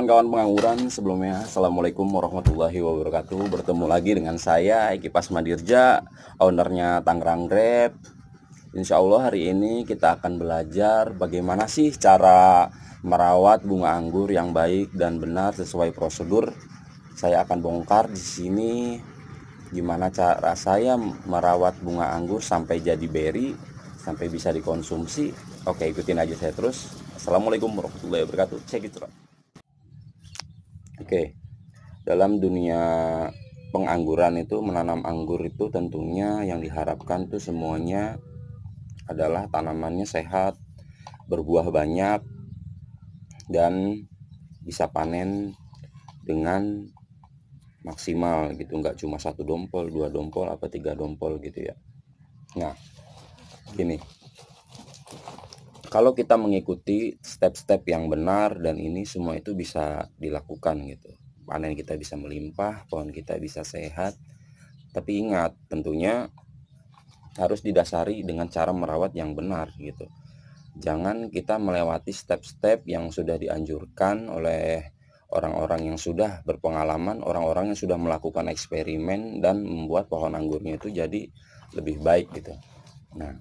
kawan-kawan pengangguran, sebelumnya Assalamualaikum warahmatullahi wabarakatuh. Bertemu lagi dengan saya Eki Pasmadirja, ownernya Tangerang Grab. Insya Allah hari ini kita akan belajar bagaimana sih cara merawat bunga anggur yang baik dan benar sesuai prosedur. Saya akan bongkar di sini gimana cara saya merawat bunga anggur sampai jadi berry, sampai bisa dikonsumsi. Oke, ikutin aja saya terus. Assalamualaikum warahmatullahi wabarakatuh. Check it out. Oke, dalam dunia pengangguran itu, menanam anggur itu tentunya yang diharapkan tuh semuanya adalah tanamannya sehat, berbuah banyak, dan bisa panen dengan maksimal gitu, nggak cuma 1 dompol, 2 dompol, apa 3 dompol gitu ya. Nah, gini, kalau kita mengikuti step-step yang benar dan ini semua itu bisa dilakukan gitu, panen kita bisa melimpah, pohon kita bisa sehat. Tapi ingat, tentunya harus didasari dengan cara merawat yang benar gitu. Jangan kita melewati step-step yang sudah dianjurkan oleh orang-orang yang sudah berpengalaman, orang-orang yang sudah melakukan eksperimen dan membuat pohon anggurnya itu jadi lebih baik gitu. Nah,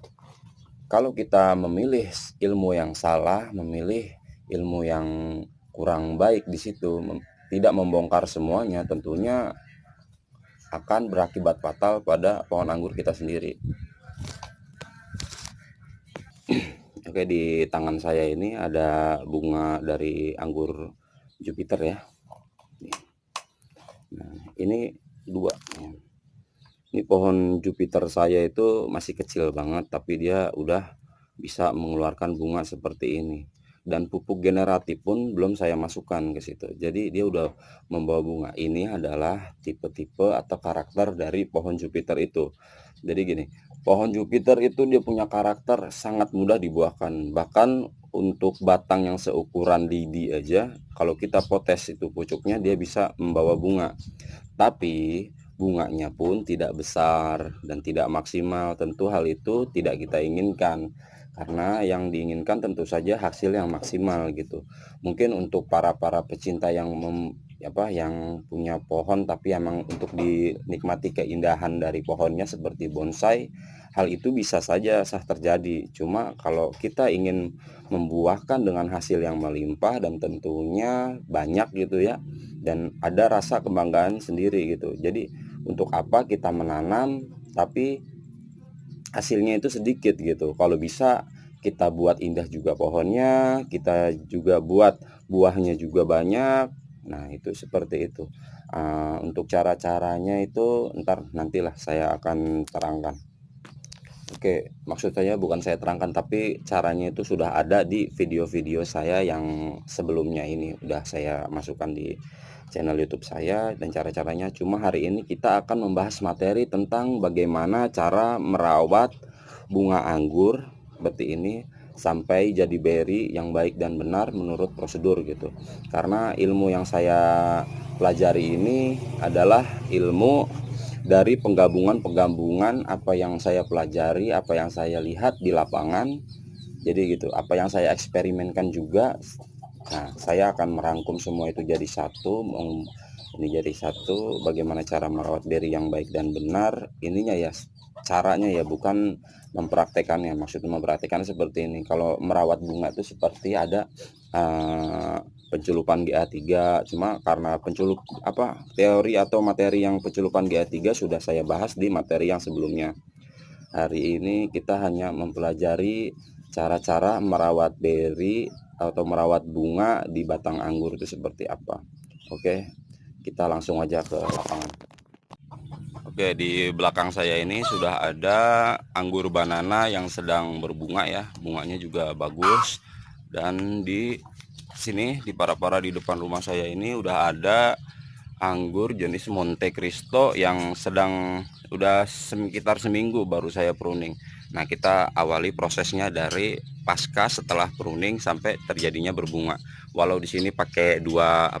kalau kita memilih ilmu yang salah, memilih ilmu yang kurang baik di situ, tidak membongkar semuanya, tentunya akan berakibat fatal pada pohon anggur kita sendiri. Oke, di tangan saya ini ada bunga dari anggur Jupiter ya. Nah, ini 2. Ini pohon Jupiter saya itu masih kecil banget, tapi dia udah bisa mengeluarkan bunga seperti ini. Dan pupuk generatif pun belum saya masukkan ke situ. Jadi dia udah membawa bunga. Ini adalah tipe-tipe atau karakter dari pohon Jupiter itu. Jadi gini, pohon Jupiter itu dia punya karakter sangat mudah dibuahkan. Bahkan untuk batang yang seukuran lidi aja, kalau kita potes itu pucuknya, dia bisa membawa bunga. Tapi bunganya pun tidak besar dan tidak maksimal. Tentu hal itu tidak kita inginkan, karena yang diinginkan tentu saja hasil yang maksimal gitu. Mungkin untuk para pecinta yang yang punya pohon tapi emang untuk dinikmati keindahan dari pohonnya seperti bonsai, hal itu bisa saja sah terjadi. Cuma kalau kita ingin membuahkan dengan hasil yang melimpah dan tentunya banyak gitu ya, dan ada rasa kebanggaan sendiri gitu. Jadi untuk apa kita menanam tapi hasilnya itu sedikit gitu? Kalau bisa kita buat indah juga pohonnya, kita juga buat buahnya juga banyak. Nah, itu seperti itu. Untuk cara-caranya itu nantilah saya akan terangkan. Oke, maksud saya bukan saya terangkan, tapi caranya itu sudah ada di video-video saya yang sebelumnya ini udah saya masukkan di channel YouTube saya dan cara-caranya. Cuma hari ini kita akan membahas materi tentang bagaimana cara merawat bunga anggur seperti ini sampai jadi berry yang baik dan benar menurut prosedur gitu. Karena ilmu yang saya pelajari ini adalah ilmu dari penggabungan apa yang saya pelajari, apa yang saya lihat di lapangan. Jadi gitu, apa yang saya eksperimenkan juga. Nah, saya akan merangkum semua itu jadi satu. Ini jadi satu, bagaimana cara merawat berry yang baik dan benar. Ininya ya, caranya ya, bukan mempraktekannya. Maksudnya mempraktekan seperti ini. Kalau merawat bunga itu seperti ada penculupan GA3, cuma karena teori atau materi yang penculupan GA3 sudah saya bahas di materi yang sebelumnya. Hari ini kita hanya mempelajari cara-cara merawat berry atau merawat bunga di batang anggur itu seperti apa. Oke, kita langsung aja ke lapangan. Oke, di belakang saya ini sudah ada anggur banana yang sedang berbunga ya. Bunganya juga bagus. Dan di sini di para di depan rumah saya ini udah ada anggur jenis Monte Cristo yang udah sekitar seminggu baru saya pruning. Nah, kita awali prosesnya dari pasca setelah pruning sampai terjadinya berbunga. Walau di sini pakai dua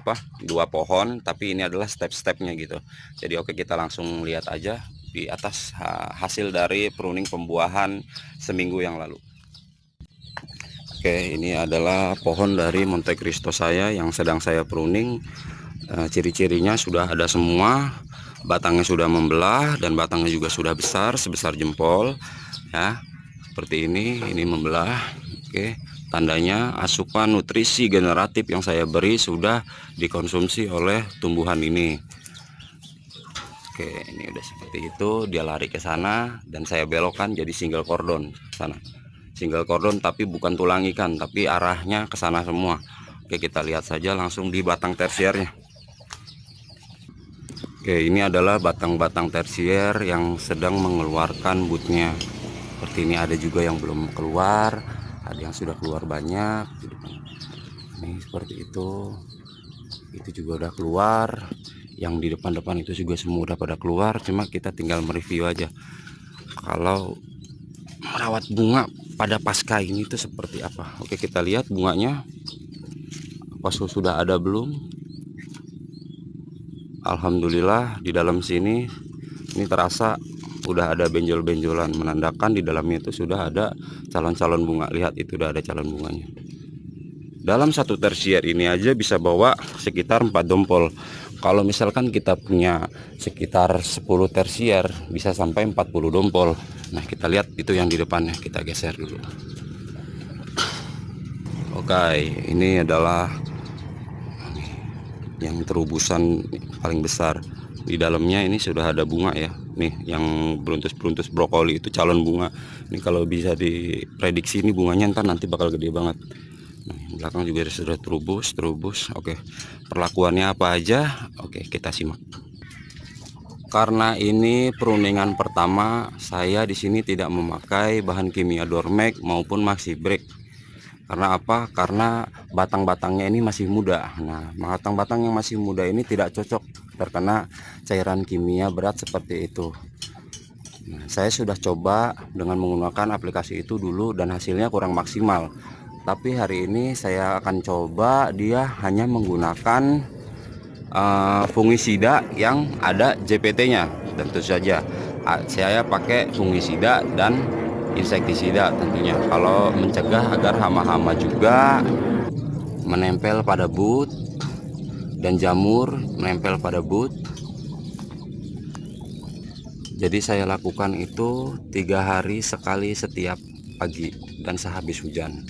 pohon, tapi ini adalah step-stepnya gitu. Jadi oke, kita langsung lihat aja di atas hasil dari pruning pembuahan seminggu yang lalu. Oke, Oke, ini adalah pohon dari Monte Cristo saya yang sedang saya pruning. Ciri-cirinya sudah ada semua, batangnya sudah membelah dan batangnya juga sudah besar sebesar jempol ya, seperti ini membelah. Oke, tandanya asupan nutrisi generatif yang saya beri sudah dikonsumsi oleh tumbuhan ini. Oke, ini udah seperti itu, dia lari ke sana dan saya belokkan jadi single cordon sana. Single cordon tapi bukan tulang ikan, tapi arahnya ke sana semua. Oke, kita lihat saja langsung di batang tersiernya. Oke, ini adalah batang-batang tersier yang sedang mengeluarkan butnya. Seperti ini, ada juga yang belum keluar, ada yang sudah keluar banyak. Ini seperti itu. Itu juga udah keluar. Yang di depan-depan itu juga semua udah pada keluar. Cuma kita tinggal mereview aja kalau merawat bunga pada pasca ini itu seperti apa. Oke, kita lihat bunganya apa sudah ada belum. Alhamdulillah di dalam sini ini terasa udah ada benjol-benjolan, menandakan di dalamnya itu sudah ada calon-calon bunga. Lihat, itu udah ada calon bunganya. Dalam satu tersier ini aja bisa bawa sekitar 4 dompol. Kalau misalkan kita punya sekitar 10 tersier bisa sampai 40 dompol. Nah, kita lihat itu yang di depannya, kita geser dulu. Oke, ini adalah yang terubusan paling besar. Di dalamnya ini sudah ada bunga ya. Nih, yang beruntus-beruntus brokoli itu calon bunga. Ini kalau bisa diprediksi ini bunganya nanti bakal gede banget. Nah, belakang juga sudah terubus. Oke, perlakuannya apa aja? Oke, kita simak. Karena ini pruningan pertama, saya di sini tidak memakai bahan kimia Dormek maupun Maxi Break. Karena apa? Karena batang-batangnya ini masih muda. Nah, batang-batang yang masih muda ini tidak cocok terkena cairan kimia berat seperti itu. Nah, saya sudah coba dengan menggunakan aplikasi itu dulu dan hasilnya kurang maksimal. Tapi hari ini saya akan coba dia hanya menggunakan fungisida yang ada JPT-nya. Tentu saja saya pakai fungisida dan insektisida tentunya, kalau mencegah agar hama-hama juga menempel pada bud dan jamur menempel pada bud. Jadi saya lakukan itu 3 hari sekali setiap pagi dan sehabis hujan.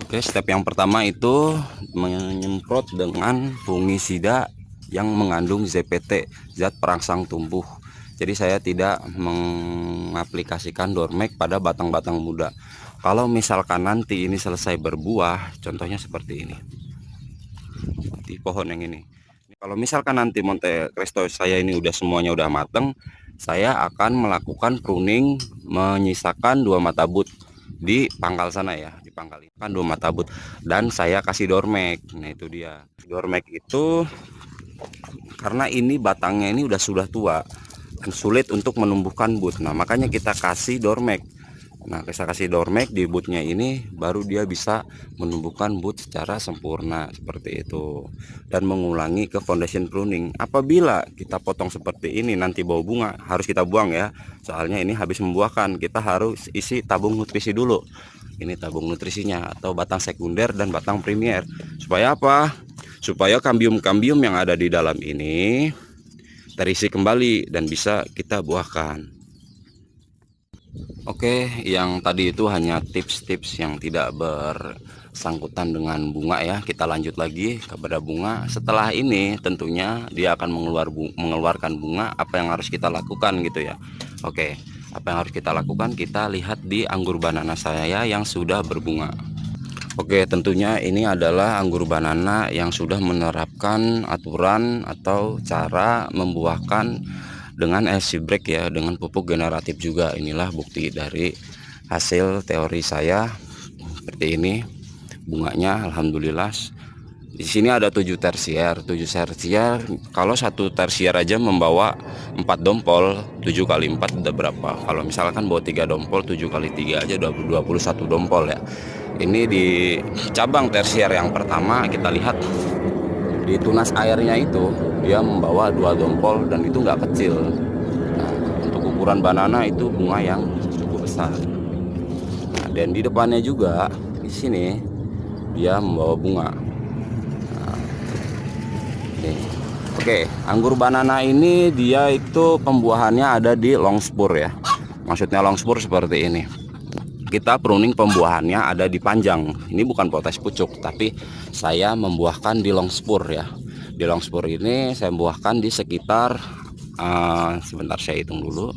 Oke, step yang pertama itu menyemprot dengan fungisida yang mengandung ZPT, zat perangsang tumbuh. Jadi saya tidak mengaplikasikan Dormek pada batang-batang muda. Kalau misalkan nanti ini selesai berbuah, contohnya seperti ini, di pohon yang ini. Kalau misalkan nanti Monte Cristo saya ini udah semuanya udah mateng, saya akan melakukan pruning, menyisakan 2 mata bud di pangkal sana ya, di pangkal ini kan 2 mata bud, dan saya kasih Dormek. Nah, itu dia Dormek itu karena ini batangnya ini sudah tua dan sulit untuk menumbuhkan bud. Nah, makanya kita kasih Dormek. Nah, kita kasih Dormek di budnya ini, baru dia bisa menumbuhkan bud secara sempurna seperti itu. Dan mengulangi ke foundation pruning. Apabila kita potong seperti ini nanti bau bunga, harus kita buang ya. Soalnya ini habis membuahkan, kita harus isi tabung nutrisi dulu. Ini tabung nutrisinya atau batang sekunder dan batang premier. Supaya apa? Supaya kambium-kambium yang ada di dalam ini terisi kembali dan bisa kita buahkan. Oke, yang tadi itu hanya tips-tips yang tidak bersangkutan dengan bunga ya. Kita lanjut lagi kepada bunga. Setelah ini tentunya dia akan mengeluarkan bunga. Apa yang harus kita lakukan gitu ya. Oke, apa yang harus kita lakukan? Kita lihat di anggur banana saya yang sudah berbunga. Oke, tentunya ini adalah anggur banana yang sudah menerapkan aturan atau cara membuahkan dengan LC break ya, dengan pupuk generatif juga. Inilah bukti dari hasil teori saya seperti ini. Bunganya alhamdulillah. Di sini ada 7 tersier. Kalau satu tersier aja membawa 4 dompol, 7 kali 4 udah berapa? Kalau misalkan bawa 3 dompol, 7 kali 3 aja 21 dompol ya. Ini di cabang tersier yang pertama, kita lihat di tunas airnya itu dia membawa 2 dompol dan itu nggak kecil. Nah, untuk ukuran banana itu bunga yang cukup besar. Nah, Dan di depannya juga di sini dia membawa bunga. Nah, nih. Oke, anggur banana ini dia itu pembuahannya ada di long spur ya. Maksudnya long spur seperti ini. Kita pruning pembuahannya ada di panjang. Ini bukan potes pucuk, tapi saya membuahkan di long spur ya. Di long spur ini saya membuahkan di sekitar sebentar saya hitung dulu.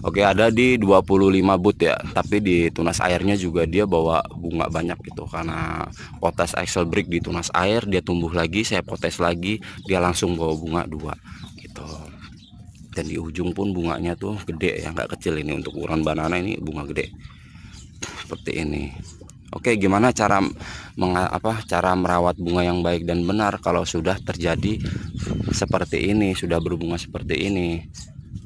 Oke, ada di 25 but ya. Tapi di tunas airnya juga dia bawa bunga banyak gitu. Karena potes axle break di tunas air, dia tumbuh lagi, saya potes lagi, dia langsung bawa bunga 2 gitu. Dan di ujung pun bunganya tuh gede ya, nggak kecil ini. Untuk ukuran banana ini bunga gede seperti ini. Oke, gimana cara merawat bunga yang baik dan benar kalau sudah terjadi seperti ini, sudah berbunga seperti ini?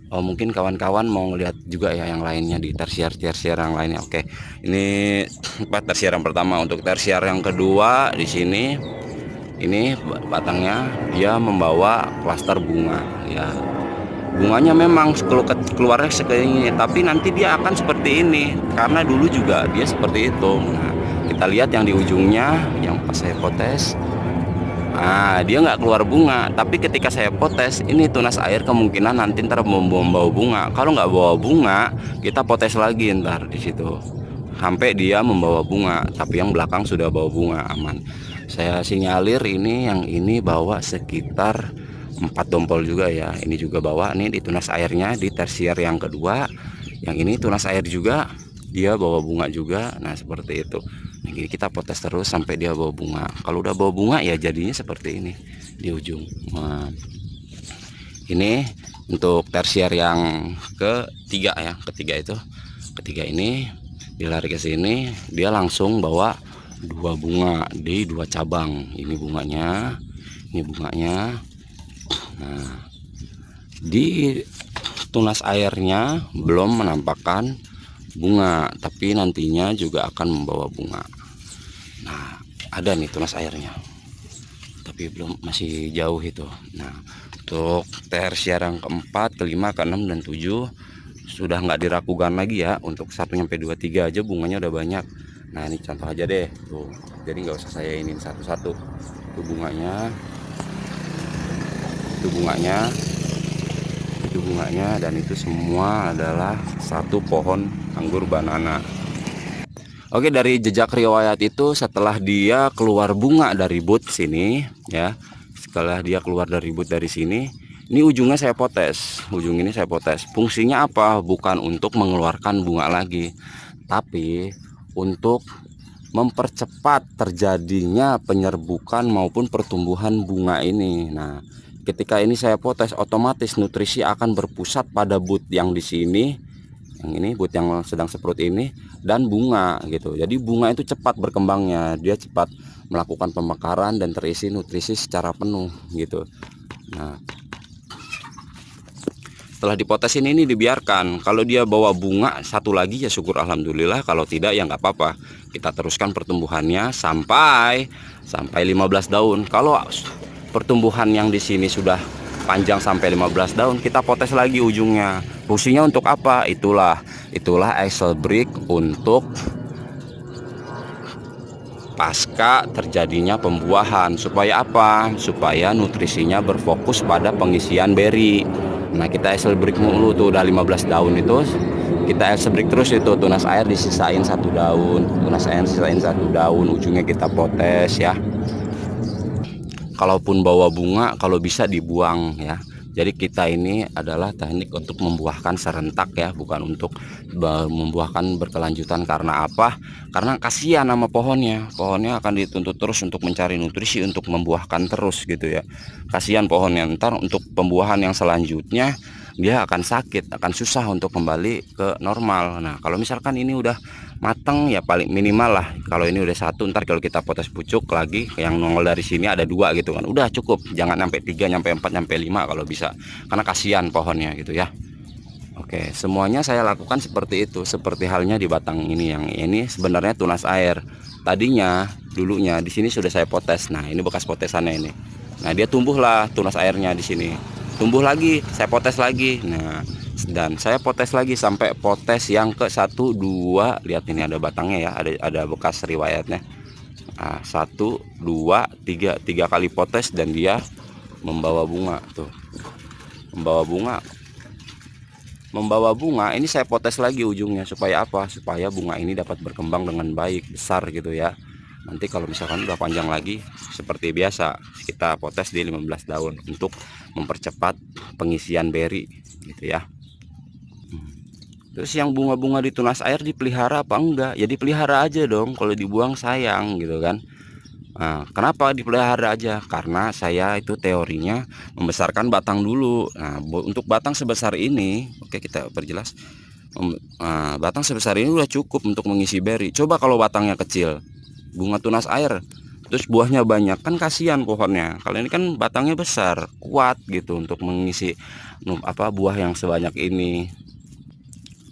Oh, mungkin kawan-kawan mau ngeliat juga ya yang lainnya di tersier yang lainnya. Oke, ini tersier yang pertama. Untuk tersier yang kedua di sini, ini batangnya dia membawa klaster bunga ya. Bunganya memang keluarnya seperti ini, tapi nanti dia akan seperti ini karena dulu juga dia seperti itu. Nah, kita lihat yang di ujungnya yang pas saya potes, nah dia nggak keluar bunga, tapi ketika saya potes ini tunas air kemungkinan nanti ntar membawa bunga. Kalau nggak bawa bunga, kita potes lagi ntar di situ sampai dia membawa bunga, tapi yang belakang sudah bawa bunga aman. Saya sinyalir ini yang ini bawa sekitar 4 dompol juga ya. Ini juga bawa nih di tunas airnya di tersier yang kedua. Yang ini tunas air juga, dia bawa bunga juga. Nah seperti itu. Nah, kita potes terus sampai dia bawa bunga. Kalau udah bawa bunga ya jadinya seperti ini di ujung. Nah, ini untuk tersier yang ketiga ya. Ketiga ini dilari ke sini, dia langsung bawa 2 bunga di 2 cabang. Ini bunganya, ini bunganya. Nah, di tunas airnya belum menampakkan bunga, tapi nantinya juga akan membawa bunga. Nah, ada nih tunas airnya, tapi belum, masih jauh itu. Nah, untuk tersier yang keempat, kelima, keenam, dan 7 sudah nggak diragukan lagi ya. Untuk 1 sampai 2, 3 aja bunganya udah banyak. Nah, ini contoh aja deh tuh, jadi nggak usah saya ini satu-satu. Itu bunganya, itu bunganya, dan itu semua adalah satu pohon anggur banana. Oke, dari jejak riwayat itu setelah dia keluar bunga dari but sini ya, setelah dia keluar dari but dari sini, ini ujungnya saya potes, ujung ini saya potes. Fungsinya apa? Bukan untuk mengeluarkan bunga lagi, tapi untuk mempercepat terjadinya penyerbukan maupun pertumbuhan bunga ini. Nah, ketika ini saya potes, otomatis nutrisi akan berpusat pada but yang di sini, yang ini but yang sedang seprut ini, dan bunga gitu. Jadi bunga itu cepat berkembangnya, dia cepat melakukan pemekaran dan terisi nutrisi secara penuh gitu. Nah, setelah dipotes ini dibiarkan. Kalau dia bawa bunga satu lagi ya syukur alhamdulillah, kalau tidak ya nggak apa-apa. Kita teruskan pertumbuhannya sampai 15 daun. Kalau pertumbuhan yang di sini sudah panjang sampai 15 daun, kita potes lagi ujungnya. Fungsinya untuk apa? Itulah axle break untuk pasca terjadinya pembuahan. Supaya apa? Supaya nutrisinya berfokus pada pengisian beri. Nah, kita axle break mulu tuh, udah 15 daun itu kita axle break terus. Itu tunas air disisain 1 daun, tunas air sisain 1 daun, ujungnya kita potes ya. Kalaupun bawa bunga, kalau bisa dibuang ya. Jadi kita ini adalah teknik untuk membuahkan serentak ya, bukan untuk membuahkan berkelanjutan. Karena apa? Karena kasihan sama pohonnya. Pohonnya akan dituntut terus untuk mencari nutrisi untuk membuahkan terus gitu ya. Kasihan pohonnya, ntar untuk pembuahan yang selanjutnya dia akan sakit, akan susah untuk kembali ke normal. Nah, kalau misalkan ini udah matang ya paling minimal lah. Kalau ini udah 1, ntar kalau kita potes pucuk lagi yang nongol dari sini ada 2 gitu kan, udah cukup. Jangan sampai 3, sampai 4, sampai 5 kalau bisa, karena kasihan pohonnya gitu ya. Oke, semuanya saya lakukan seperti itu, seperti halnya di batang ini. Yang ini sebenarnya tunas air. Tadinya dulunya di sini sudah saya potes. Nah, ini bekas potesannya ini. Nah, dia tumbuhlah tunas airnya di sini. Tumbuh lagi, saya potes lagi. Nah, Dan saya potes lagi sampai potes yang ke 1 2, lihat ini ada batangnya ya, ada bekas riwayatnya. Nah, 1 2 3 kali potes dan dia membawa bunga tuh. Membawa bunga ini saya potes lagi ujungnya supaya apa? Supaya bunga ini dapat berkembang dengan baik, besar gitu ya. Nanti kalau misalkan udah panjang lagi seperti biasa kita potes di 15 daun untuk mempercepat pengisian beri gitu ya. Terus yang bunga-bunga di tunas air dipelihara apa enggak? Ya dipelihara aja dong, kalau dibuang sayang gitu kan. Nah, kenapa dipelihara aja? Karena saya itu teorinya membesarkan batang dulu. Nah, untuk batang sebesar ini, oke kita perjelas. Batang sebesar ini udah cukup untuk mengisi beri. Coba kalau batangnya kecil, bunga tunas air, terus buahnya banyak, kan kasihan pohonnya. Kalau ini kan batangnya besar, kuat gitu untuk mengisi buah yang sebanyak ini.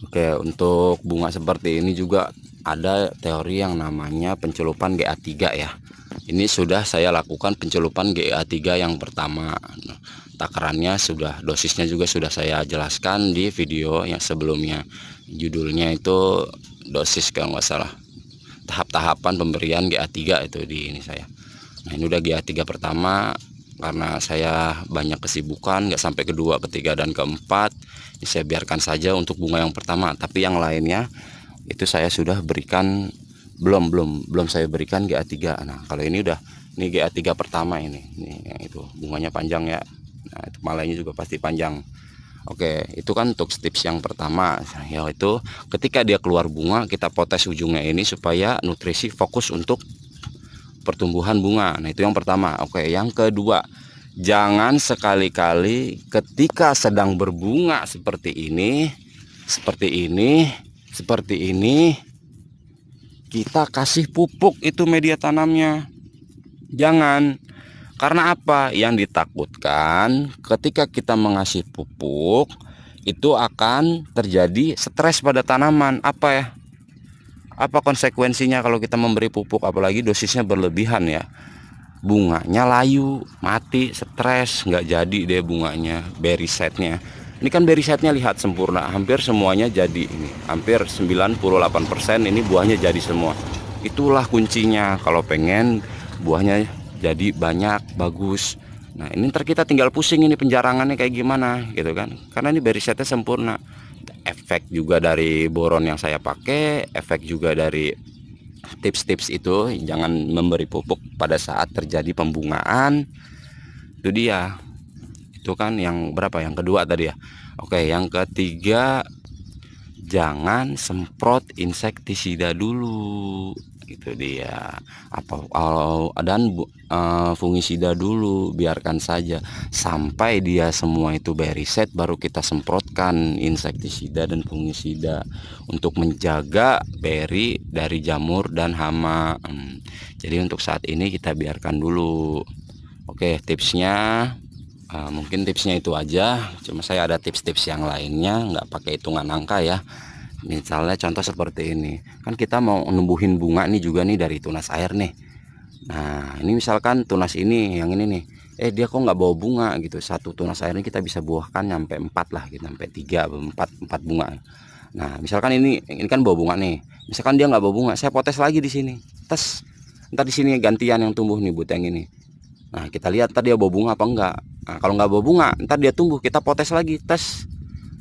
Oke, untuk bunga seperti ini juga ada teori yang namanya pencelupan GA3 ya. Ini sudah saya lakukan pencelupan GA3 yang pertama. Takarannya sudah, dosisnya juga sudah saya jelaskan di video yang sebelumnya. Judulnya itu dosis kalau nggak salah. Tahap-tahapan pemberian GA3 itu di ini saya. Nah, ini udah GA3 pertama. Karena saya banyak kesibukan, nggak sampai kedua, ketiga, dan keempat, ini saya biarkan saja untuk bunga yang pertama. Tapi yang lainnya itu saya sudah berikan, belum saya berikan GA3. Nah, kalau ini udah, ini GA3 pertama ini yang itu bunganya panjang ya. Nah, itu malainya juga pasti panjang. Oke, itu kan untuk tips yang pertama, yaitu ketika dia keluar bunga kita potes ujungnya ini supaya nutrisi fokus untuk pertumbuhan bunga. Nah, itu yang pertama. Oke, yang kedua, jangan sekali-kali ketika sedang berbunga seperti ini kita kasih pupuk itu media tanamnya. Jangan. Karena apa? Yang ditakutkan ketika kita mengasih pupuk itu akan terjadi stres pada tanaman. Apa konsekuensinya kalau kita memberi pupuk, apalagi dosisnya berlebihan ya? Bunganya layu, mati, stres, nggak jadi deh bunganya, berry setnya. Ini kan berry setnya lihat sempurna, hampir semuanya jadi ini. Hampir 98% ini buahnya jadi semua. Itulah kuncinya kalau pengen buahnya jadi banyak, bagus. Nah, ini ntar kita tinggal pusing ini penjarangannya kayak gimana gitu kan. Karena ini berry setnya sempurna. Efek juga dari boron yang saya pakai, efek juga dari tips-tips itu, jangan memberi pupuk pada saat terjadi pembungaan. Itu dia. Itu kan yang berapa? Yang kedua tadi ya. Oke, yang ketiga, jangan semprot insektisida dulu. Itu dia. Dan fungisida dulu, biarkan saja sampai dia semua itu berry set, baru kita semprotkan insektisida dan fungisida untuk menjaga berry dari jamur dan hama. Jadi untuk saat ini kita biarkan dulu. Oke, tipsnya mungkin tipsnya itu aja. Cuma saya ada tips-tips yang lainnya, nggak pakai hitungan angka ya. Misalnya contoh seperti ini, kan kita mau numbuhin bunga nih juga nih dari tunas air nih. Nah, ini misalkan tunas ini, yang ini nih, dia kok nggak bawa bunga gitu. Satu tunas air ini kita bisa buahkan sampai 4 lah, gitu, sampai 3, 4 bunga. Nah, misalkan ini kan bawa bunga nih. Misalkan dia nggak bawa bunga, saya potes lagi di sini. Tes, ntar di sini gantian yang tumbuh nih buat yang ini. Nah, kita lihat tadi dia bawa bunga apa enggak. Nah, kalau nggak bawa bunga, ntar dia tumbuh, kita potes lagi, tes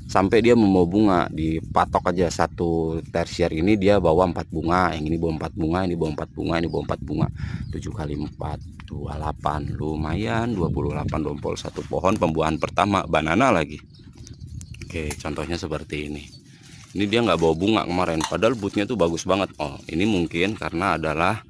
sampai dia membawa bunga. Dipatok aja satu tersier ini dia bawa 4 bunga, yang ini bawa 4 bunga, ini bawa 4 bunga, ini bawa 4 bunga. 7 kali 4 28, lumayan 28, 21 pohon pembuahan pertama, banana lagi. Oke, contohnya seperti ini. Ini dia nggak bawa bunga kemarin, padahal bootnya tuh bagus banget. Oh, ini mungkin karena adalah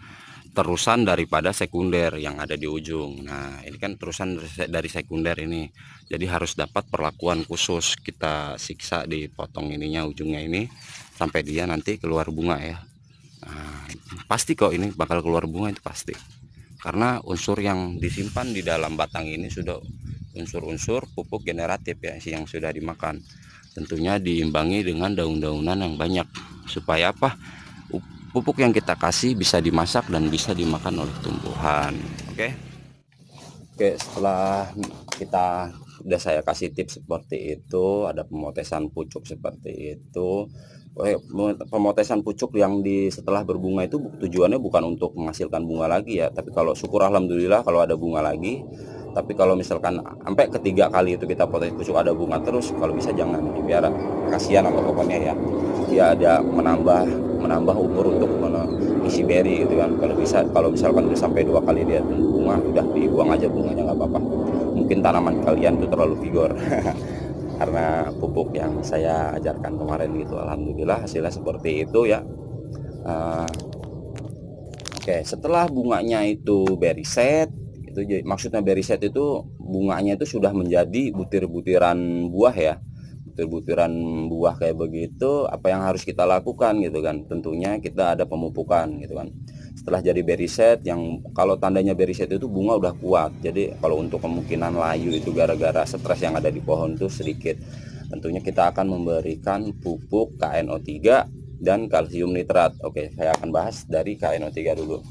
terusan daripada sekunder yang ada di ujung. Nah, ini kan terusan dari sekunder ini, jadi harus dapat perlakuan khusus. Kita siksa dipotong ininya, ujungnya ini, sampai dia nanti keluar bunga ya. Nah, pasti kok ini bakal keluar bunga, itu pasti, karena unsur yang disimpan di dalam batang ini sudah unsur-unsur pupuk generatif ya, yang sudah dimakan. Tentunya diimbangi dengan daun-daunan yang banyak, supaya apa, pupuk yang kita kasih bisa dimasak dan bisa dimakan oleh tumbuhan. Oke, setelah kita udah saya kasih tips seperti itu, ada pemotesan pucuk seperti itu. Pemotesan pucuk yang setelah berbunga itu tujuannya bukan untuk menghasilkan bunga lagi ya, tapi kalau syukur alhamdulillah kalau ada bunga lagi. Tapi kalau misalkan sampai ketiga kali itu kita potes pucuk ada bunga terus, kalau bisa jangan dipiara, kasihan apa pokoknya ya. Dia ada menambah umur untuk mengisi beri gitu kan. Kalau misalkan udah sampai 2 kali dia bunga, udah dibuang aja bunganya, nggak apa-apa. Mungkin tanaman kalian tuh terlalu vigor karena pupuk yang saya ajarkan kemarin gitu. Alhamdulillah hasilnya seperti itu ya. Oke, setelah bunganya itu berry set, itu maksudnya berry set itu bunganya itu sudah menjadi butir-butiran buah ya, butir-butiran buah kayak begitu. Apa yang harus kita lakukan gitu kan? Tentunya kita ada pemupukan gitu kan. Setelah jadi berry set, yang kalau tandanya berry set itu bunga udah kuat. Jadi kalau untuk kemungkinan layu itu gara-gara stres yang ada di pohon itu sedikit. Tentunya kita akan memberikan pupuk KNO3 dan kalsium nitrat. Oke, saya akan bahas dari KNO3 dulu.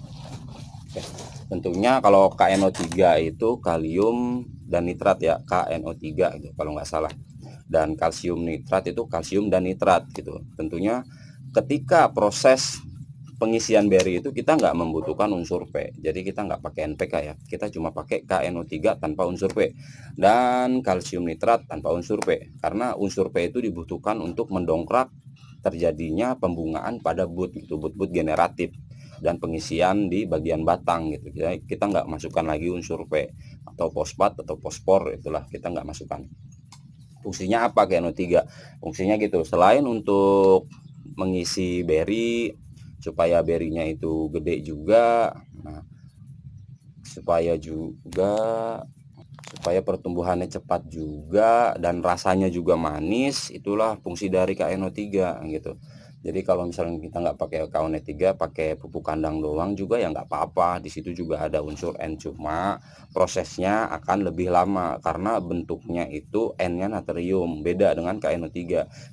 Oke, tentunya kalau KNO3 itu kalium dan nitrat ya, KNO3 gitu kalau nggak salah. Dan kalsium nitrat itu kalsium dan nitrat gitu. Tentunya ketika proses pengisian beri itu kita nggak membutuhkan unsur P, jadi kita nggak pakai NPK ya, kita cuma pakai KNO3 tanpa unsur P dan kalsium nitrat tanpa unsur P, karena unsur P itu dibutuhkan untuk mendongkrak terjadinya pembungaan pada bud itu, bud generatif dan pengisian di bagian batang gitu. Jadi kita nggak masukkan lagi unsur P atau fosfat atau fosfor, itulah kita nggak masukkan. Fungsinya apa KNO3? Fungsinya gitu, selain untuk mengisi beri supaya berinya itu gede juga, nah, supaya pertumbuhannya cepat juga dan rasanya juga manis, itulah fungsi dari KNO3 gitu. Jadi kalau misalnya kita nggak pakai KNO3, pakai pupuk kandang doang juga ya nggak apa-apa. Di situ juga ada unsur N, cuma prosesnya akan lebih lama karena bentuknya itu N-nya natrium, beda dengan KNO3.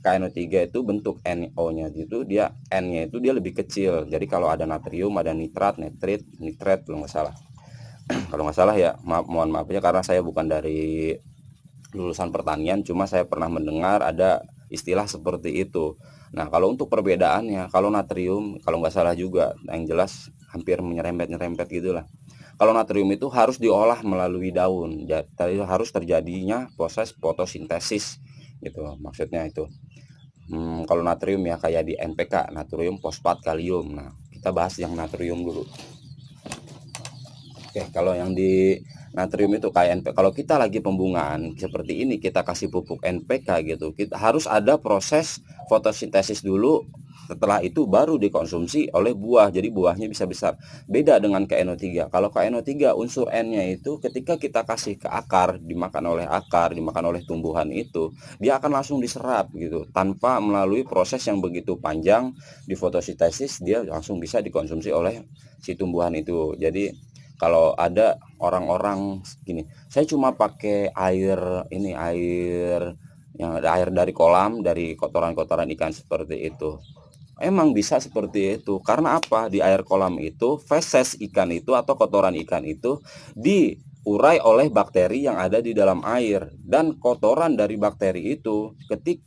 KNO3 itu bentuk NO-nya itu dia N-nya itu dia lebih kecil. Jadi kalau ada natrium, ada nitrat, nitrat kalau nggak salah. Kalau nggak salah ya, mohon maaf ya karena saya bukan dari lulusan pertanian, cuma saya pernah mendengar ada istilah seperti itu. Nah kalau untuk perbedaannya, kalau natrium kalau nggak salah juga, yang jelas hampir menyerempet gitulah. Kalau natrium itu harus diolah melalui daun, jadi harus terjadinya proses fotosintesis gitu maksudnya itu. Kalau natrium ya kayak di NPK, natrium fosfat kalium. Nah kita bahas yang natrium dulu. Oke, kalau yang di natrium itu kayak NPK, kalau kita lagi pembungaan seperti ini kita kasih pupuk NPK gitu, kita harus ada proses fotosintesis dulu. Setelah itu baru dikonsumsi oleh buah, jadi buahnya bisa besar. Beda dengan KNO3. Kalau KNO3 unsur N-nya itu ketika kita kasih ke akar, dimakan oleh tumbuhan itu, dia akan langsung diserap gitu, tanpa melalui proses yang begitu panjang di fotosintesis, dia langsung bisa dikonsumsi oleh si tumbuhan itu. Jadi kalau ada orang-orang gini, saya cuma pakai air yang ada air dari kolam, dari kotoran-kotoran ikan seperti itu. Emang bisa seperti itu karena apa? Di air kolam itu feses ikan itu atau kotoran ikan itu diurai oleh bakteri yang ada di dalam air, dan kotoran dari bakteri itu ketika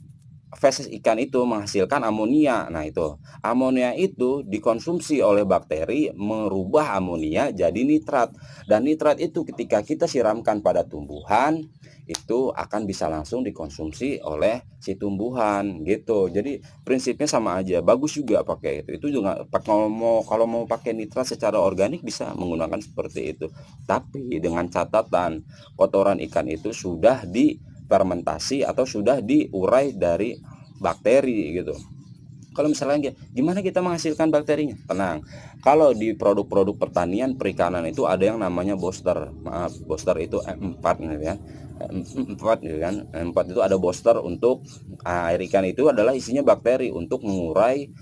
feses ikan itu menghasilkan amonia. Nah itu amonia itu dikonsumsi oleh bakteri, merubah amonia jadi nitrat, dan nitrat itu ketika kita siramkan pada tumbuhan itu akan bisa langsung dikonsumsi oleh si tumbuhan gitu. Jadi prinsipnya sama aja, bagus juga pakai itu juga. Kalau mau pakai nitrat secara organik bisa menggunakan seperti itu, tapi dengan catatan kotoran ikan itu sudah fermentasi atau sudah diurai dari bakteri gitu. Kalau misalnya gimana kita menghasilkan bakterinya? Tenang, kalau di produk-produk pertanian perikanan itu ada yang namanya booster. Maaf, booster itu M4 gitu ya. M4 gitu kan. M4 itu ada booster untuk air ikan, itu adalah isinya bakteri untuk mengurai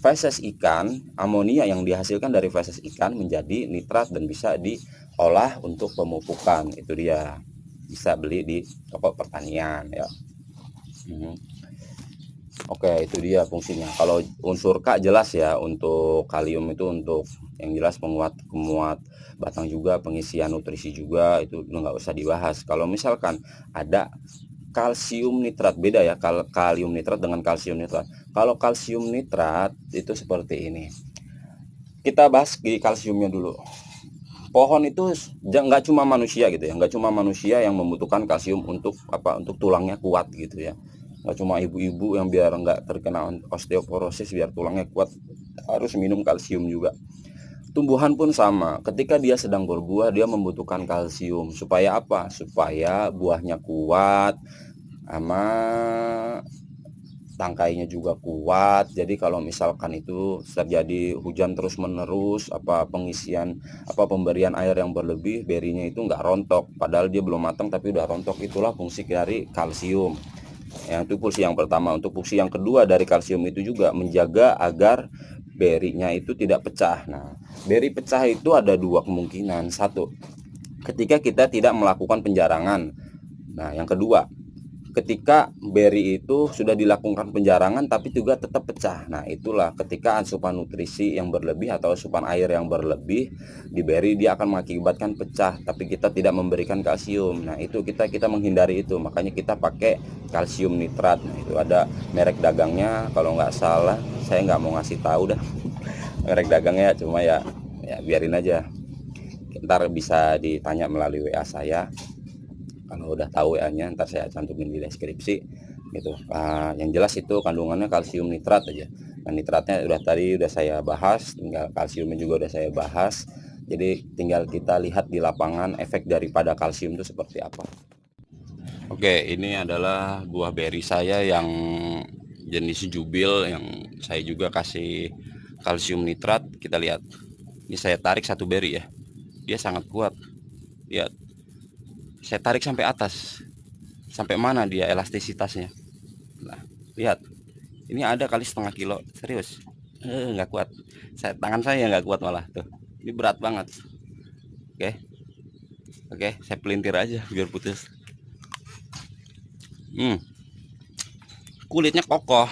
feses ikan, amonia yang dihasilkan dari feses ikan menjadi nitrat dan bisa diolah untuk pemupukan. Itu dia, bisa beli di toko pertanian ya. Oke, itu dia fungsinya. Kalau unsur K jelas ya, untuk kalium itu untuk yang jelas penguat batang juga, pengisian nutrisi juga, itu udah nggak usah dibahas. Kalau misalkan ada kalsium nitrat, beda ya, kalium nitrat dengan kalsium nitrat. Kalau kalsium nitrat itu seperti ini. Kita bahas di kalsiumnya dulu. Pohon itu nggak cuma manusia gitu ya, nggak cuma manusia yang membutuhkan kalsium untuk apa, untuk tulangnya kuat gitu ya. Nggak cuma ibu-ibu yang biar nggak terkena osteoporosis, biar tulangnya kuat harus minum kalsium juga. Tumbuhan pun sama, ketika dia sedang berbuah dia membutuhkan kalsium supaya apa, supaya buahnya kuat, sama tangkainya juga kuat. Jadi kalau misalkan itu terjadi hujan terus menerus, apa pengisian, apa pemberian air yang berlebih, berinya itu nggak rontok, padahal dia belum matang tapi udah rontok. Itulah fungsi dari kalsium. Yang itu fungsi yang pertama. Untuk fungsi yang kedua dari kalsium itu juga menjaga agar berinya itu tidak pecah. Nah, beri pecah itu ada dua kemungkinan. Satu, ketika kita tidak melakukan penjarangan. Nah, yang kedua, ketika beri itu sudah dilakukan penjarangan tapi juga tetap pecah. Nah, itulah ketika asupan nutrisi yang berlebih atau asupan air yang berlebih di beri, dia akan mengakibatkan pecah tapi kita tidak memberikan kalsium. Nah, itu kita menghindari itu. Makanya kita pakai kalsium nitrat. Nah, itu ada merek dagangnya kalau nggak salah. Saya nggak mau ngasih tahu dah merek dagangnya, cuma ya biarin aja. Ntar bisa ditanya melalui WA saya. Kalau udah tahu WA-nya ntar saya cantumin di deskripsi gitu. Yang jelas itu kandungannya kalsium nitrat aja. Nah, nitratnya udah saya bahas, tinggal kalsiumnya juga udah saya bahas. Jadi tinggal kita lihat di lapangan efek daripada kalsium itu seperti apa. Oke, ini adalah buah beri saya yang jenis jubil, yang saya juga kasih kalsium nitrat. Kita lihat, ini saya tarik satu beri ya, dia sangat kuat. Lihat, saya tarik sampai atas, sampai mana dia elastisitasnya. Nah, lihat, ini ada kali setengah kilo, serius. Nggak kuat, tangan saya nggak kuat malah tuh, ini berat banget. Oke, saya pelintir aja biar putus. Kulitnya kokoh,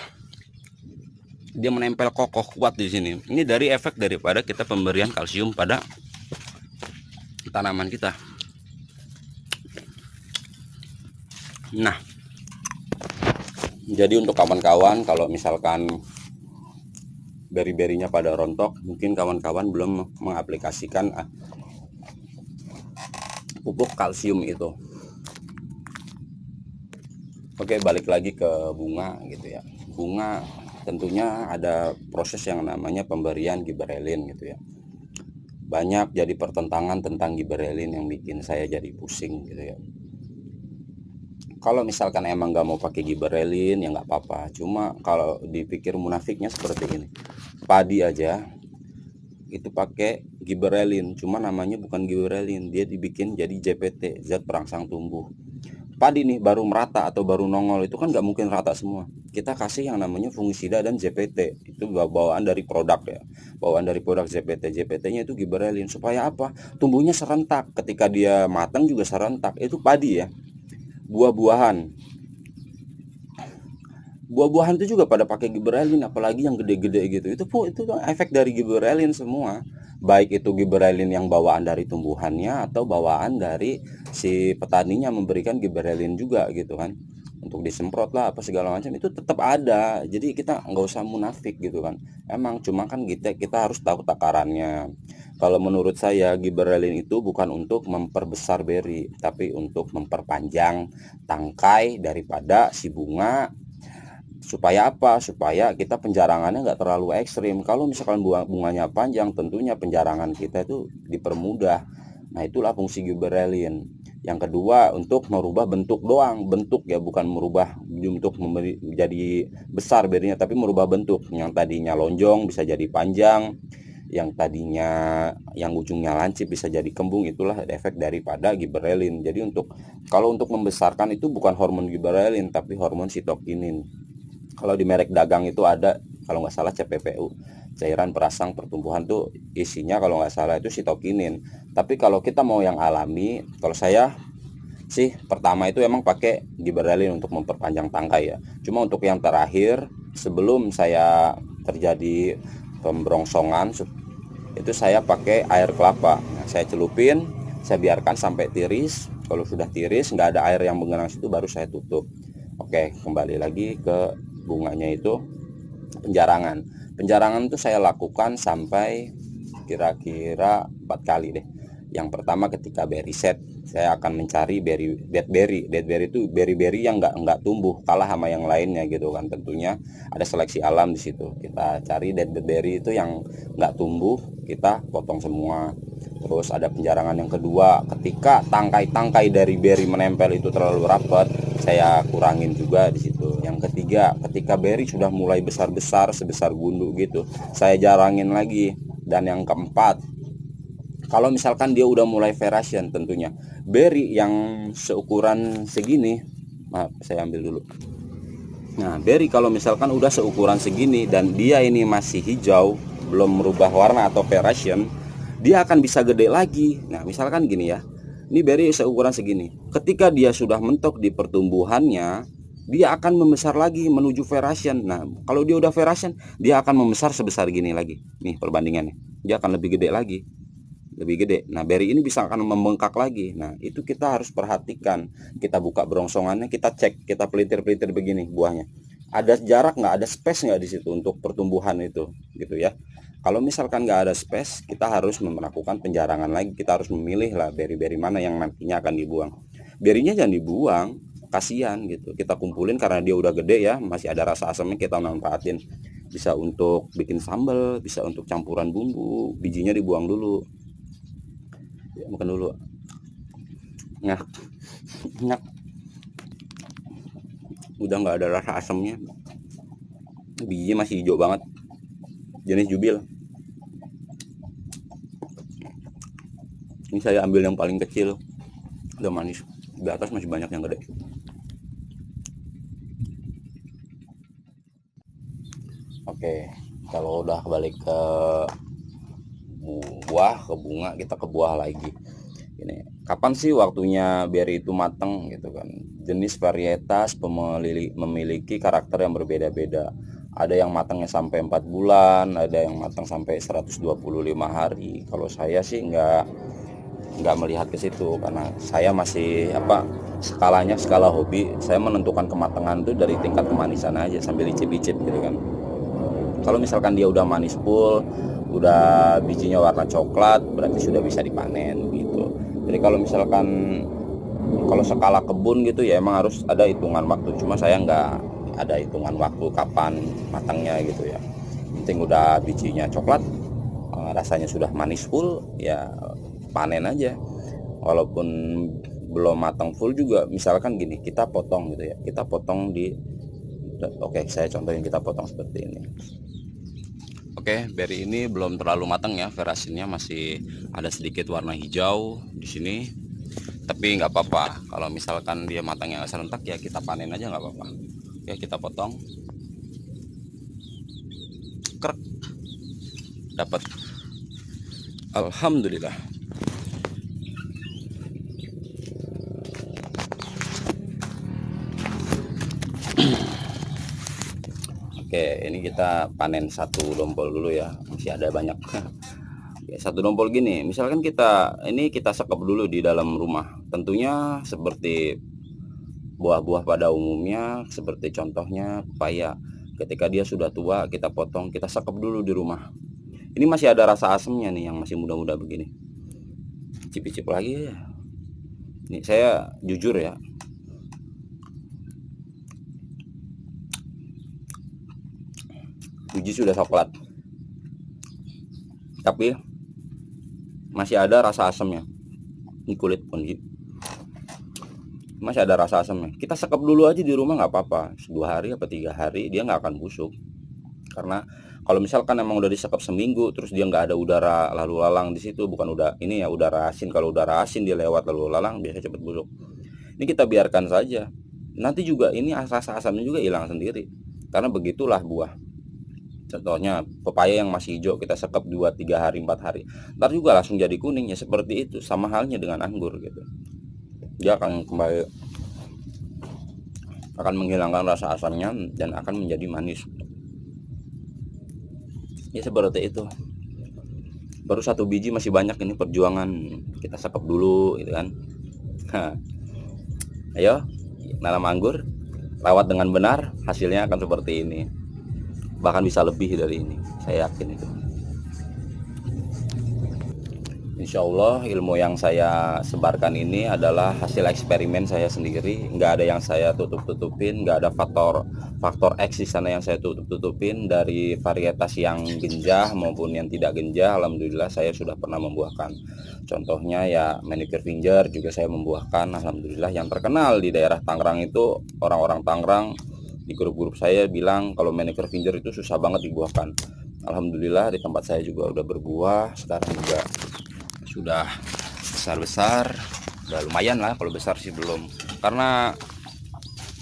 dia menempel kokoh kuat di sini. Ini dari efek daripada kita pemberian kalsium pada tanaman kita. Nah, jadi untuk kawan-kawan, kalau misalkan beri-berinya pada rontok, mungkin kawan-kawan belum mengaplikasikan pupuk kalsium itu. Oke, balik lagi ke bunga gitu ya. Bunga tentunya ada proses yang namanya pemberian giberelin gitu ya. Banyak jadi pertentangan tentang giberelin yang bikin saya jadi pusing gitu ya. Kalau misalkan emang nggak mau pakai giberelin ya nggak apa-apa. Cuma kalau dipikir munafiknya seperti ini, padi aja itu pakai giberelin, cuma namanya bukan giberelin, dia dibikin jadi JPT, zat perangsang tumbuh. Padi nih baru merata atau baru nongol itu kan nggak mungkin rata semua. Kita kasih yang namanya fungisida dan JPT, itu bawaan dari produk ya, bawaan dari produk JPT. JPT-nya itu giberelin supaya apa? Tumbuhnya serentak, ketika dia matang juga serentak. Itu padi ya. Buah-buahan buah-buahan itu juga pada pakai giberelin, apalagi yang gede-gede gitu. Itu efek dari giberelin semua, baik itu giberelin yang bawaan dari tumbuhannya atau bawaan dari si petaninya memberikan giberelin juga gitu kan, untuk disemprot lah apa segala macam, itu tetap ada. Jadi kita nggak usah munafik gitu kan. Emang cuma kan kita harus tahu takarannya. Kalau menurut saya giberelin itu bukan untuk memperbesar beri, tapi untuk memperpanjang tangkai daripada si bunga. Supaya apa? Supaya kita penjarangannya nggak terlalu ekstrim. Kalau misalkan bunganya panjang, tentunya penjarangan kita itu dipermudah. Nah, itulah fungsi giberelin. Yang kedua, untuk merubah bentuk doang, bentuk ya, bukan merubah untuk menjadi besar berinya, tapi merubah bentuk. Yang tadinya lonjong bisa jadi panjang, yang tadinya yang ujungnya lancip bisa jadi kembung. Itulah efek daripada giberelin. Jadi kalau untuk membesarkan itu bukan hormon giberelin, tapi hormon sitokinin. Kalau di merek dagang itu ada, kalau nggak salah CPPU, cairan perangsang pertumbuhan tuh isinya kalau nggak salah itu sitokinin. Tapi kalau kita mau yang alami, kalau saya sih pertama itu emang pakai gibberellin untuk memperpanjang tangkai ya. Cuma untuk yang terakhir sebelum saya terjadi pembrongsongan itu saya pakai air kelapa. Nah, saya celupin, saya biarkan sampai tiris. Kalau sudah tiris nggak ada air yang menggenang situ baru saya tutup. Oke, kembali lagi ke bunganya itu. Penjarangan itu saya lakukan sampai kira-kira 4 kali deh. Yang pertama ketika berry set, saya akan mencari dead berry itu berry yang nggak tumbuh, kalah sama yang lainnya gitu kan. Tentunya ada seleksi alam di situ. Kita cari dead berry itu yang nggak tumbuh, kita potong semua. Terus ada penjarangan yang kedua, ketika tangkai-tangkai dari berry menempel itu terlalu rapat, saya kurangin juga di situ. Yang ketiga, ketika berry sudah mulai besar-besar sebesar gundu gitu, saya jarangin lagi. Dan yang keempat, kalau misalkan dia udah mulai variation, tentunya berry yang seukuran segini, maaf saya ambil dulu. Nah, berry kalau misalkan udah seukuran segini dan dia ini masih hijau, belum merubah warna atau variation, dia akan bisa gede lagi. Nah, misalkan gini ya, ini berry seukuran segini. Ketika dia sudah mentok di pertumbuhannya, dia akan membesar lagi menuju variation. Nah, kalau dia udah variation, dia akan membesar sebesar gini lagi. Nih perbandingannya, dia akan lebih gede lagi, lebih gede. Nah, berry ini bisa akan membengkak lagi. Nah, itu kita harus perhatikan. Kita buka berongsongannya, kita cek, kita pelitir-pelitir begini buahnya. Ada jarak nggak, ada space nggak di situ untuk pertumbuhan itu, gitu ya. Kalau misalkan nggak ada space, kita harus melakukan penjarangan lagi. Kita harus memilih lah berry-berry mana yang nantinya akan dibuang. Berrynya jangan dibuang, kasihan gitu. Kita kumpulin karena dia udah gede ya, masih ada rasa asamnya, kita manfaatin. Bisa untuk bikin sambal, bisa untuk campuran bumbu. Bijinya dibuang dulu. Ya, makan dulu. Nah, enak. Udah nggak ada rasa asamnya. Bijinya masih hijau banget. Jenis jubil. Ini saya ambil yang paling kecil, udah manis. Di atas masih banyak yang gede. Oke, kalau udah balik ke buah, ke bunga, kita ke buah lagi. Ini kapan sih waktunya berry itu matang gitu kan? Jenis varietas memiliki karakter yang berbeda-beda. Ada yang matangnya sampai 4 bulan, ada yang matang sampai 125 hari. Kalau saya sih nggak melihat ke situ karena saya masih skala hobi. Saya menentukan kematangan itu dari tingkat kemanisan aja sambil icip-icip gitu kan. Kalau misalkan dia udah manis full, udah bijinya warna coklat, berarti sudah bisa dipanen gitu. Jadi kalau misalkan kalau skala kebun gitu ya emang harus ada hitungan waktu. Cuma saya nggak ada hitungan waktu kapan matangnya gitu ya. Penting udah bijinya coklat, rasanya sudah manis full, ya panen aja. Walaupun belum matang full juga, misalkan gini, kita potong gitu ya, kita potong di, oke saya contohin, kita potong seperti ini. Oke, berry ini belum terlalu matang ya, verasinnya masih ada sedikit warna hijau di sini. Tapi nggak apa-apa, kalau misalkan dia matangnya serentak ya kita panen aja nggak apa-apa. Oke, kita potong, krek, dapat. Alhamdulillah. Oke, ini kita panen satu dompol dulu ya, masih ada banyak. Oke, satu dompol gini, misalkan kita sekap dulu di dalam rumah. Tentunya seperti buah-buah pada umumnya, seperti contohnya pepaya. Ketika dia sudah tua, kita potong, kita sekap dulu di rumah. Ini masih ada rasa asamnya nih, yang masih muda-muda begini. Cicip-cicip lagi ya. Ini saya jujur ya, biji sudah coklat, tapi masih ada rasa asamnya. Ini kulit pun masih ada rasa asamnya. Kita sekap dulu aja di rumah nggak apa-apa. 2 hari apa 3 hari dia nggak akan busuk. Karena kalau misalkan emang udah disekap seminggu terus dia nggak ada udara lalu lalang di situ, bukan udara asin. Kalau udara asin dia lewat lalu lalang biasa cepet busuk. Ini kita biarkan saja. Nanti juga ini rasa asamnya juga hilang sendiri. Karena begitulah buah. Contohnya pepaya yang masih hijau kita sekap 2, 3 hari, 4 hari, ntar juga langsung jadi kuning ya, seperti itu. Sama halnya dengan anggur gitu. dia akan kembali, akan menghilangkan rasa asamnya dan akan menjadi manis. Ya seperti itu. Baru 1 biji masih banyak, ini perjuangan, kita sekap dulu gitu kan. Ayo nanam anggur, rawat dengan benar, hasilnya akan seperti ini, bahkan bisa lebih dari ini, saya yakin itu. Insya Allah ilmu yang saya sebarkan ini adalah hasil eksperimen saya sendiri, nggak ada yang saya tutup-tutupin, nggak ada faktor X di sana yang saya tutup-tutupin. Dari varietas yang genjah maupun yang tidak genjah, alhamdulillah saya sudah pernah membuahkan. Contohnya ya manicure finger juga saya membuahkan, alhamdulillah. Yang terkenal di daerah Tangerang itu, orang-orang Tangerang di grup-grup saya bilang kalau manicure finger itu susah banget dibuahkan. Alhamdulillah di tempat saya juga udah berbuah, sekarang juga sudah besar-besar, udah lumayan lah. Kalau besar sih belum, karena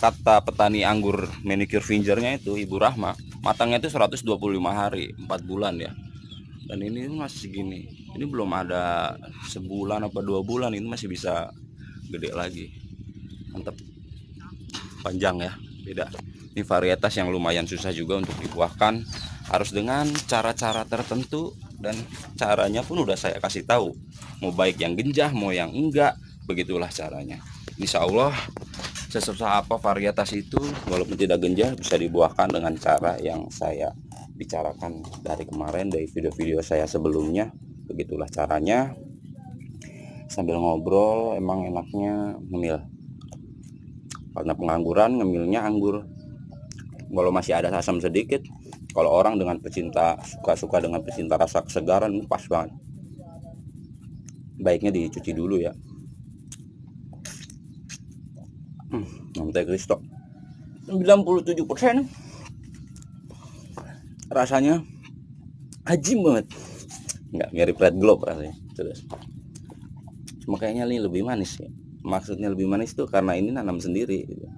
kata petani anggur manicure fingernya itu Ibu Rahma, matangnya itu 125 hari, 4 bulan ya. Dan ini masih segini, ini belum ada sebulan apa 2 bulan, ini masih bisa gede lagi. Mantap, panjang ya, beda. Ini varietas yang lumayan susah juga untuk dibuahkan, harus dengan cara-cara tertentu, dan caranya pun udah saya kasih tahu, mau baik yang genjah mau yang enggak, begitulah caranya. Insya Allah sesusah apa varietas itu, walaupun tidak genjah, bisa dibuahkan dengan cara yang saya bicarakan dari kemarin, dari video-video saya sebelumnya. Begitulah caranya. Sambil ngobrol, emang enaknya ngemil, karena pengangguran ngemilnya anggur walau masih ada asam sedikit. Kalau orang dengan pecinta, suka dengan pecinta rasa kesegaran, pas banget. Baiknya dicuci dulu ya. Monte Cristo 97%, rasanya ajim banget, nggak mirip Red Globe rasanya. Terus cuma kayaknya ini lebih manis ya. Maksudnya lebih manis tuh karena ini nanam sendiri gitu,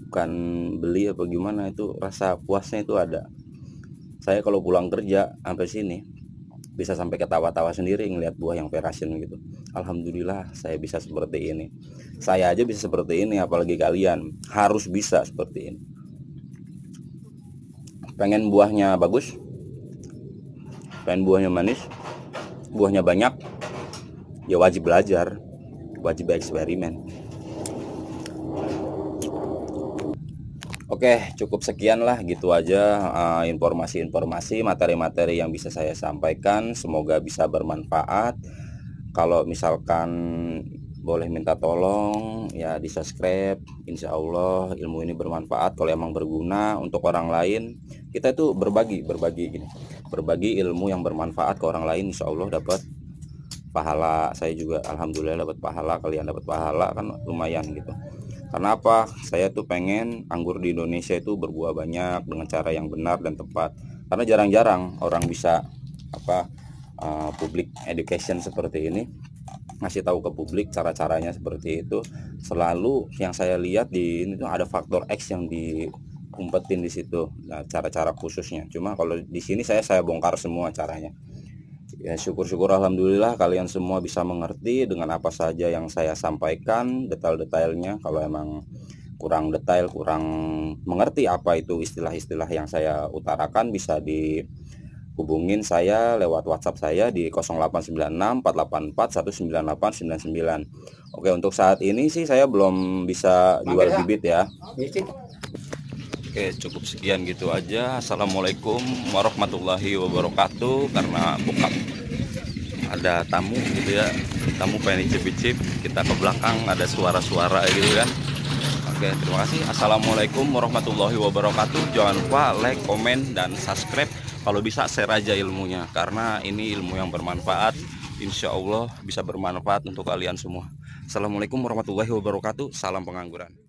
bukan beli apa gimana. Itu rasa puasnya itu ada. Saya kalau pulang kerja sampai sini bisa sampai ketawa-tawa sendiri ngelihat buah yang Verasion gitu. Alhamdulillah saya bisa seperti ini. Saya aja bisa seperti ini, apalagi kalian harus bisa seperti ini. Pengen buahnya bagus, pengen buahnya manis, buahnya banyak, ya wajib belajar, wajib eksperimen. Oke, cukup sekian lah, gitu aja informasi-informasi, materi-materi yang bisa saya sampaikan. Semoga bisa bermanfaat. Kalau misalkan boleh minta tolong ya di subscribe. Insya Allah ilmu ini bermanfaat. Kalau emang berguna untuk orang lain, kita itu berbagi gini, berbagi ilmu yang bermanfaat ke orang lain, insya Allah dapat pahala. Saya juga alhamdulillah dapat pahala, kalian dapat pahala, kan lumayan gitu. Karena apa? Saya tuh pengen anggur di Indonesia itu berbuah banyak dengan cara yang benar dan tepat. Karena jarang-jarang orang bisa public education seperti ini, ngasih tahu ke publik cara-caranya seperti itu. Selalu yang saya lihat di ini tuh ada faktor X yang diumpetin di situ. Nah, cara-cara khususnya. Cuma kalau di sini saya bongkar semua caranya. Ya syukur-syukur alhamdulillah kalian semua bisa mengerti dengan apa saja yang saya sampaikan, detail-detailnya. Kalau emang kurang detail, kurang mengerti apa itu istilah-istilah yang saya utarakan, bisa dihubungin saya lewat WhatsApp saya di 0896 484 198 99. Oke, untuk saat ini sih saya belum bisa jual bibit ya. Oke, cukup sekian gitu aja. Assalamualaikum warahmatullahi wabarakatuh. Karena bokap ada tamu gitu ya, tamu pengen icip-icip, kita ke belakang ada suara-suara gitu kan. Oke, terima kasih. Assalamualaikum warahmatullahi wabarakatuh. Jangan lupa like, komen, dan subscribe. Kalau bisa share aja ilmunya, karena ini ilmu yang bermanfaat. Insya Allah bisa bermanfaat untuk kalian semua. Assalamualaikum warahmatullahi wabarakatuh. Salam pengangguran.